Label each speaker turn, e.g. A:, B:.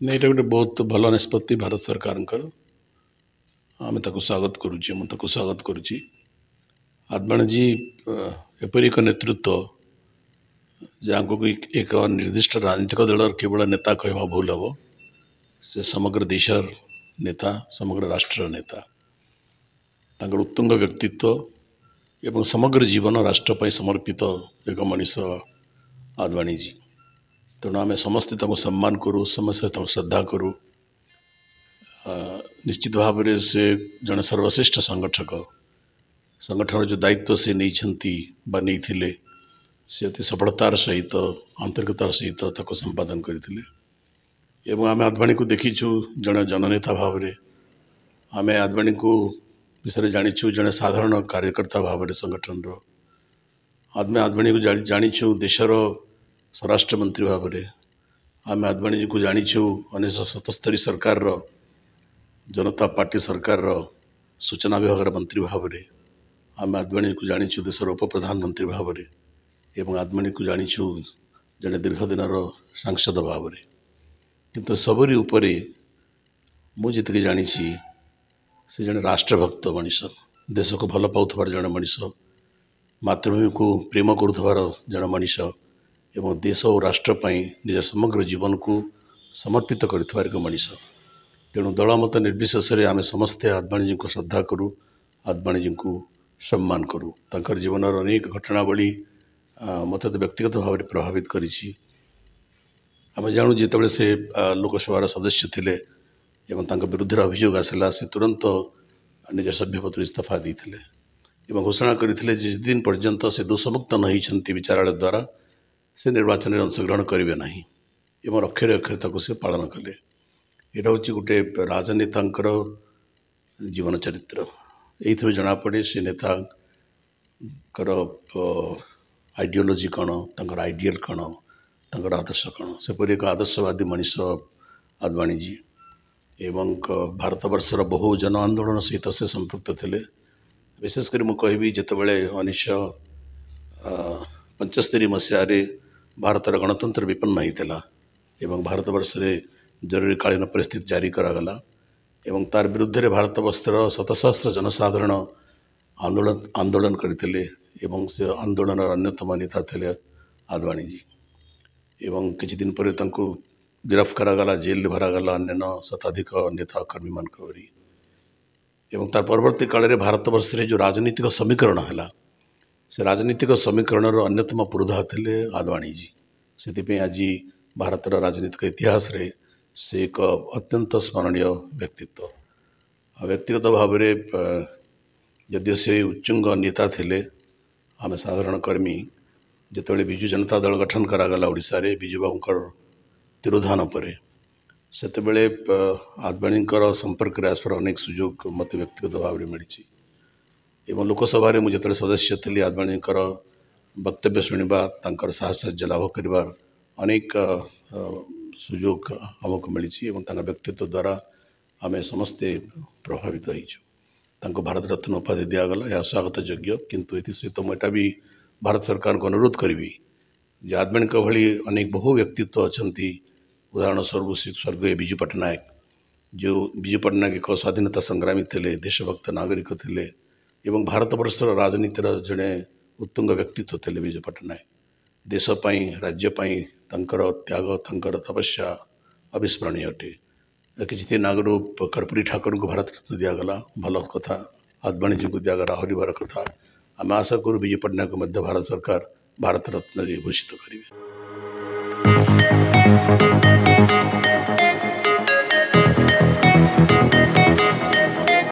A: नहीं ये गोटे बहुत भल निष्पत्ति भारत सरकार आम स्वागत करुच्ची स्वागत करुच्ची आदवाणी जी एपरी एक नेतृत्व जहाँ को एक निर्दिष्ट राजनीतिक दल केवल नेता कहवा भूल हम से समग्र देशर नेता समग्र राष्ट्र नेता तांकर उत्तुंग व्यक्तित्व एवं समग्र जीवन राष्ट्र समर्पित एक मनीष आदवाणी जी तेणु आम समस्ते सम्मान करूँ समस्ते श्रद्धा करूँ निश्चित भाव से जड़े सर्वश्रेष्ठ संगठन जो दायित्व से नहीं थे से अति सफलतार सहित आंतरिकतार सहित संपादन करते आम आदवाणी को देखीचु जड़े जननेता भाव आम आदवाणी को विषय जाचु जड़े साधारण कार्यकर्ता भाव संगठन आम आदवाणी को जाचु देशर स्वराष्ट्र मंत्री भाव आम आदवाणी जी को जाचु 1977 सरकार जनता पार्टी सरकार सूचना विभाग मंत्री भाव आम आदवाणी को जाचु देशर उप प्रधानमंत्री भाव एवं आदवाणी को जाचु जड़े दीर्घ दिन सांसद भाव किंतु सबरी उपरे मुझे जानी से जड़े राष्ट्रभक्त मनीष देश को भल पाउथबार जड़े मनीष मातृभूमि को प्रेम करुथबार जड़े मनीष एवं देश और राष्ट्रपाई निज समग्र जीवन को समर्पित कर एक मनीष तेणु दल मत निर्विशेष आम समस्ते आदवाणी जी को श्रद्धा करूँ आदवाणी जी को सम्मान करूँ तांकर जीवन अनेक घटनावली मत व्यक्तिगत भाव में प्रभावित करी आम जानू जिते से लोकसभार सदस्य थे एवं विरुद्ध अभियोग आसला से तुरंत निज सभ्यपद इस्तीफा देते घोषणा करते जिन पर्यंत से दोषमुक्त न होती विचारालय द्वारा से निर्वाचन में अंशग्रहण करेंगे ना एवं अक्षरे अक्षरे से पालन कले यहाँ हूँ गोटे राजनेता जीवन चरित्र यही जना पड़े से नेता आइडियोलोजी कौन तर आइडियल कौन तर आदर्श कौन सेपरी एक आदर्शवादी मनीष आदवाणी जी एवं भारत वर्षर बहु जन आंदोलन सहित से संपृक्त थे विशेषकर मुझे जितेबाला 1975 मसीह भारतर गणतंत्र विपन्न होता एवं भारत वर्ष जरूरीकालीन परिस्थिति जारी करागला एवं तार विरुद्ध भारत वर्षर शत सहस्र जनसाधारण आंदोलन करते एवं से आंदोलन अन्यतम नेता थे आदवाणी जी एवं किछि दिन पर गिरफ्त करागला जेल भरागला अन्य शताधिक नेता कर्मी मान एवं तार परवर्ती काल में भारत वर्ष जो राजनीतिक समीकरण है से राजनीतिक समीकरण अन्यतम पुरोधा थे आदवाणी जी से आज भारतर राजनीतिक इतिहास रे से एक अत्यंत स्मरणीय व्यक्तिगत भाव में जदि से उच्चुंग नेता थे आम साधारण कर्मी जिते विजु जनता दल गठन करागला ओडिशा रे विजु बाबूर तिरोधान पर सेतेबेले आदवाणी संपर्क में आसपार अनेक सुजोग मत व्यक्तिगत भाव में मिली एवं लोकसभा मुझे सदस्य थी आदवाणी वक्तव्य शुणा साहचर्य लाभ कर अनेक सुजोग आमको मिली व्यक्तित्व द्वारा आम समस्ते प्रभावित हो भारत रत्न उपाधि दिगला यह स्वागत योग्य किंतु ये सहित मुझा भी भारत सरकार को अनुरोध करी जे आदवाणी भली अनेक बहु व्यक्तित्व अच्छा उदाहरण स्वरूप स्वर्गीय विजु पट्टनायक जो विजु पट्टनायक एक स्वाधीनता संग्रामी थे देशभक्त नागरिक थे एवं भारत वर्षर राजनीतिर जड़े उत्तुंग व्यक्तित्व थे विजु पट्टनायक देशपाई राज्यपाई त्याग तंकर तपस्या अविस्मरणीय अटे किसी दिन आगु कर्पूरी ठाकुर को भारत रत्न दिगला भल कथा आदवाणी जी को दिगला आहरी बार कथा आम आशा करूँ विजु पट्टनायक भारत सरकार भारत रत्न भूषित करेंगे।